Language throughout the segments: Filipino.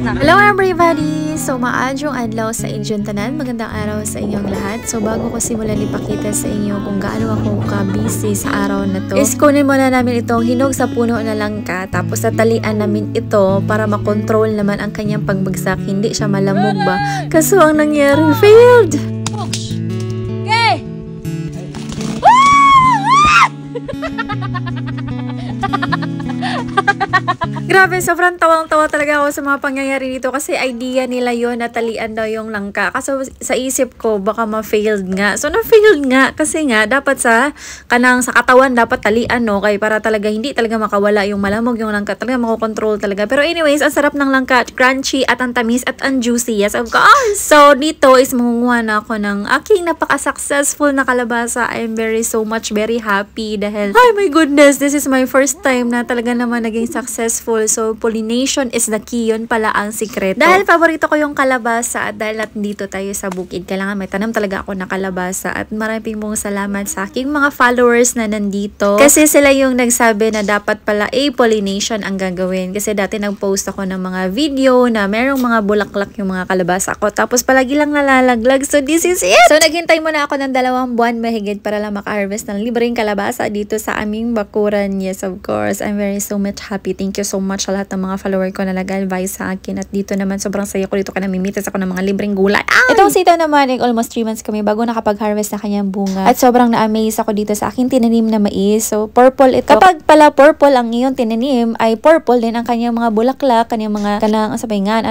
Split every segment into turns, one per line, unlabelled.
Hello everybody! So maadjong adlaw sa inyong tanan, magandang araw sa inyong lahat. So bago ko simulan ipakita sa inyo kung gaano ako ka-busy sa araw na to, is kunin muna namin itong hinog sa puno na langka, tapos tatalian namin ito para makontrol naman ang kanyang pagbagsak, hindi siya malamog ba. Kaso ang nangyari, failed! Okay! Grabe, sobrang tawang-tawa talaga ako sa mga pangyayari dito kasi idea nila yon na talian daw yung langka. Kaso sa isip ko, baka ma-failed nga. So, na-failed nga kasi nga, dapat sa katawan dapat talian, no? Kaya para talaga, hindi talaga makawala yung malamog yung langka. Talaga makokontrol talaga. Pero anyways, ang sarap ng langka. Crunchy at ang tamis at ang juicy. Yes, of course! So, dito is mangunguha na ako ng aking napaka-successful na kalabasa. I'm very very happy dahil, oh my goodness, this is my first time na talaga naman naging successful. So, pollination is the key. Yun pala ang sikreto. Dahil paborito ko yung kalabasa at dahil nandito tayo sa bukid, kailangan may tanam talaga ako na kalabasa at maraming mong salamat sa aking mga followers na nandito. Kasi sila yung nagsabi na dapat pala pollination ang gagawin. Kasi dati nag-post ako ng mga video na merong mga bulaklak yung mga kalabasa ko. Tapos palagi lang nalalaglag. So, this is it! So, naghintay muna ako ng 2 buwan mahigit para lang maka-harvest ng libreng kalabasa dito sa aming bakuran. Yes, of course. I'm very so much happy. Thank you so much sa lahat ng mga follower ko na nag-advise sa akin. At dito naman, sobrang saya ko dito ka namimitas ako ng mga libreng gulay. Itong sitaw naman, almost 3 months kami bago nakapag-harvest na kanyang bunga. At sobrang na-amaze ako dito sa aking tinanim na mais. So, purple ito. Kapag pala purple ang iyong tinanim, ay purple din ang kanyang mga bulaklak, kanyang mga sabayngan,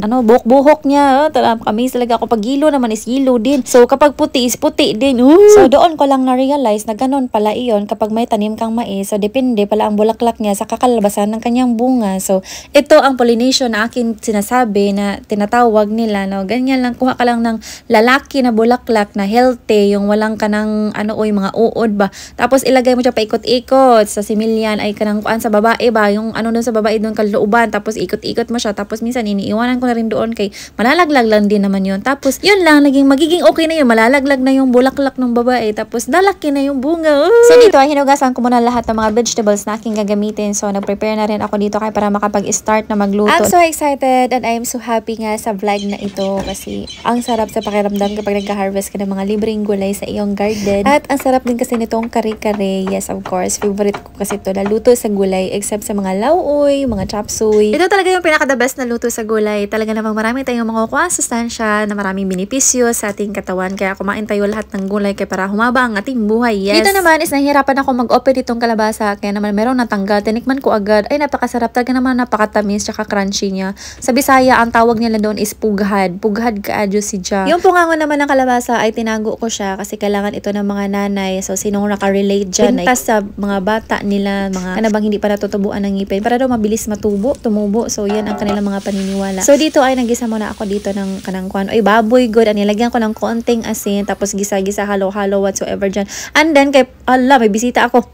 buhok-buhok niya. Amaze talaga ako. Pag yellow naman is yellow din. So, kapag puti is puti din. So, doon ko lang na-realize na ganun pala iyon kapag may tanim kang mais. So, depende pala ang bulaklak niya sa kakalabasan ng kanyang bunga. So, ito ang pollination na akin sinasabi na tinatawag nila, no? Ganyan lang, kuha ka lang ng lalaki na bulaklak na healthy, yung walang ka ng yung mga uod ba. Tapos, ilagay mo siya paikot-ikot. Sa similyan ay kanang kuan sa babae ba, yung doon sa babae doon kalooban. Tapos, ikot-ikot mo siya. Tapos, minsan, iniiwanan ko na rin doon kay malalaglag lang din naman yun. Tapos, yun lang, magiging okay na yun. Malalaglag na yung bulaklak ng babae. Tapos, lalaki na yung bunga. So, dito ay hinugasan ko muna lahat ng mga vegetables na aking gagamitin. So, nag-prepare na rin ako dito kaya para makapag-start na magluto. I'm so excited and I'm so happy nga sa vlog na ito kasi ang sarap sa pakiramdam kapag nagka-harvest ka ng mga libreng gulay sa iyong garden. At ang sarap din kasi nitong kare-kare. Yes, of course. Favorite ko kasi ito na luto sa gulay except sa mga lauoy, mga chapsuy. Ito talaga yung pinaka-the best na luto sa gulay. Talaga namang marami tayong makukuha sustansya na maraming benepisyo sa ating katawan. Kaya kumain tayo lahat ng gulay kaya para humaba ang ating buhay. Yes. Dito naman is nahihirapan ako mag-open itong kalabasa kaya naman meron natanggal. Tinikman ko agad. Ay, napakasarap. Talaga naman napakatamis tsaka crunchy niya. Sa Bisaya, ang tawag nila doon is pughad. Pughad kaadyo si Ja. Yung pungangon naman ng kalabasa ay tinago ko siya kasi kailangan ito ng mga nanay. So, sinong nakarelate dyan? Pintas sa mga bata nila, mga kanabang hindi pa natutubuan ng ngipin para daw mabilis tumubo. So, yan ang kanilang mga paniniwala. So, dito ay nagisa muna ako dito ng kanang kwan. Ay, baboy good. Nilagyan ko ng konting asin. Tapos, gisa-gisa, halo-halo, whatsoever dyan. And then, may bisita ako.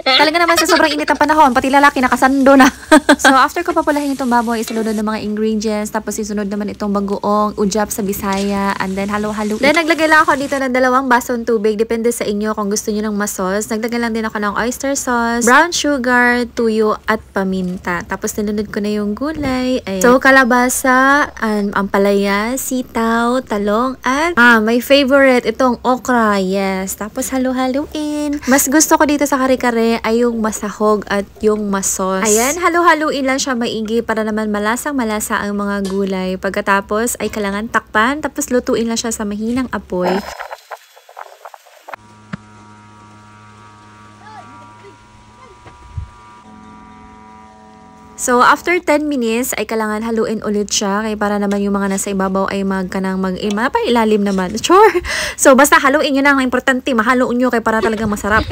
Talaga naman sa sobrang init ng panahon, pati lalaki nakasando na. So, after ko papulahin itong baboy, isunod ng mga ingredients, tapos isunod naman itong bagoong, ujap sa Bisaya, and then halo-halo. Then, naglagay lang ako dito ng 2 basong tubig, depende sa inyo kung gusto nyo ng mas-sauce. Naglagay lang din ako ng oyster sauce, brown sugar, tuyo, at paminta. Tapos, nilunod ko na yung gulay. So, kalabasa, ampalaya, sitaw, talong, at my favorite, itong okra. Yes. Tapos, halo-haluin. Mas gusto ko dito sa kare-kare ay yung masahog at yung masos. Ayan, halo-haluin lang siya maigi para naman malasang-malasa ang mga gulay. Pagkatapos ay kailangan takpan, tapos lutuin lang siya sa mahinang apoy. So, after 10 minutes, ay kailangan haluin ulit siya. Kaya para naman yung mga nasa ibabaw ay mapailalim naman. Sure! So, basta haluin nyo na. Ang importante, mahaluin nyo kaya para talagang masarap.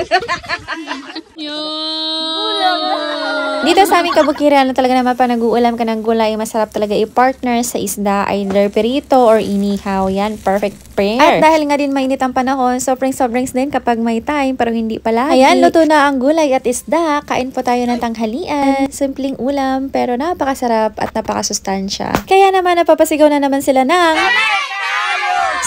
Dito sa aming kabukiran na talaga naman pa nag-uulam ka ng gulay, masarap talaga i-partner sa isda, either perito or inihaw. Yan, perfect pair. At dahil nga din mainit ang panahon, sobrang din kapag may time, pero hindi pala. Ayan, luto na ang gulay at isda. Kain po tayo ng tanghalian. Simpleng ulam, pero napakasarap at napakasustansya. Kaya naman napapasigaw na naman sila ng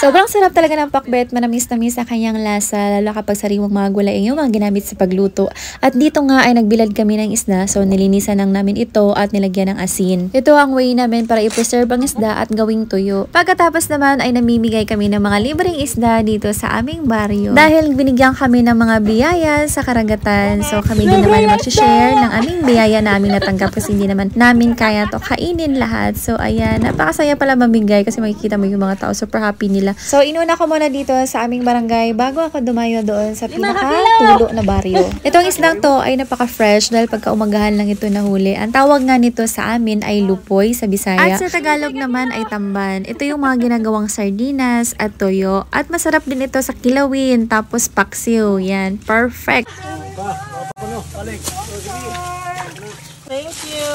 Sobrang sarap talaga ng pakbet, manamis-namis sa kanyang lasa, lalo kapag sariwang mga gulay yung mga ginamit sa pagluto. At dito nga ay nagbilad kami ng isda, so nilinisan lang namin ito at nilagyan ng asin. Ito ang way namin para i-preserve ang isda at gawing tuyo. Pagkatapos naman ay namimigay kami ng mga libreng isda dito sa aming baryo. Dahil binigyan kami ng mga biyaya sa karagatan, so kami din naman mag-share ng aming biyaya na aming natanggap kasi hindi naman namin kaya to kainin lahat. So ayan, napakasaya pala mamigay kasi makikita mo yung mga tao, super happy nila. So inuna ko muna dito sa aming barangay bago ako dumayo doon sa pinaka-tulo na baryo. Itong isdang to ay napaka-fresh dahil pagkaumagahan lang ito nahuli. Ang tawag nga nito sa amin ay lupoy sa Bisaya. At sa Tagalog naman ay tamban. Ito yung mga ginagawang sardinas at toyo. At masarap din ito sa kilawin tapos paksiw. Yan, perfect.
Thank you.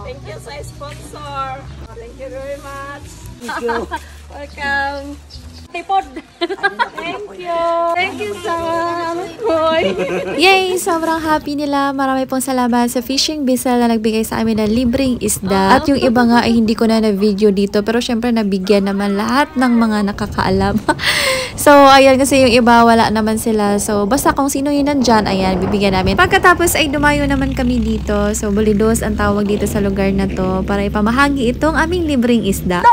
Thank you sa sponsor. Thank you very much. Thank you. Welcome. Tipod. Thank you. Thank you sa Boy.
Yay! Sobrang happy nila. Marami pong salamat sa Fishing Bissell na nagbigay sa amin ng libreng isda. At yung iba nga ay hindi ko na na-video dito. Pero syempre nabigyan naman lahat ng mga nakakaalam. So, ayan kasi yung iba wala naman sila. So, basta kung sino yun nandyan, ayan, bibigyan namin. Pagkatapos ay dumayo naman kami dito. So, Bulidos ang tawag dito sa lugar na to para ipamahagi itong aming libreng isda.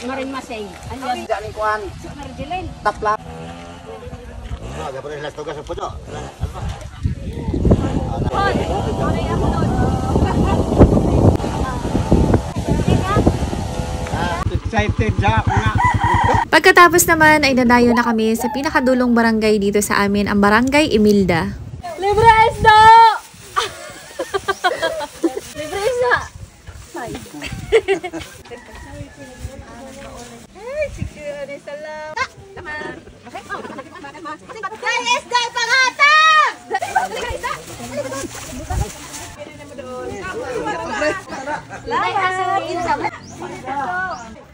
Maring masay.
Alias galing kuan. Tapla. Gapon las tugas sa puno. Excited sa mga.
Pagkatapos naman ay nadayo na kami sa pinakadulong barangay dito sa amin, ang Barangay Emilda.
Libre isda! Libre isda! Ay, sige, salam. Tama. Ay, isda pangatag!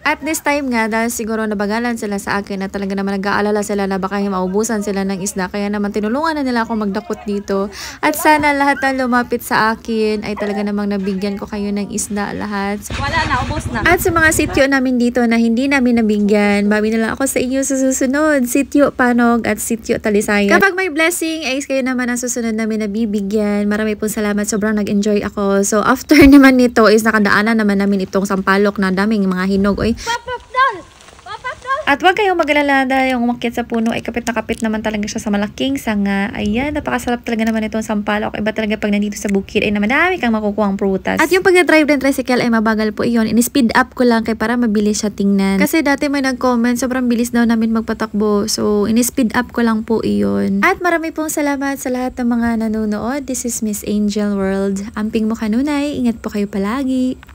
At this time nga, dahil siguro nabagalan sila sa akin na talaga naman nag-aalala sila na baka maubusan sila ng isda. Kaya naman tinulungan na nila ako magdakot dito. At sana lahat ng lumapit sa akin ay talaga namang nabigyan ko kayo ng isda lahat.
Wala na, ubos na.
At sa mga sityo namin dito na hindi namin nabigyan, bawi na lang ako sa inyo sa susunod. Sityo Panog at Sityo Talisayan. Kapag may blessing, ay kayo naman ang susunod namin nabibigyan. Marami pong salamat. Sobrang nag-enjoy ako. So after naman nito is nakadaanan naman namin itong Sampalok na daming mga hinog. Oy, at huwag kayong mag-alala dahil yung umakyat sa puno ay kapit na kapit naman talaga siya sa malaking sanga. Ayan, napakasarap talaga naman itong Sampalok. Iba talaga pag nandito sa bukid ay madami kang makukuhang prutas. At yung pag-drive ng tricycle ay mabagal po iyon. In-speed up ko lang kay para mabilis siya tingnan. Kasi dati may nag-comment, sobrang bilis daw namin magpatakbo. So, in-speed up ko lang po iyon. At marami pong salamat sa lahat ng mga nanonood. This is Miss Angel World. Amping mo kanunay. Ingat po kayo palagi.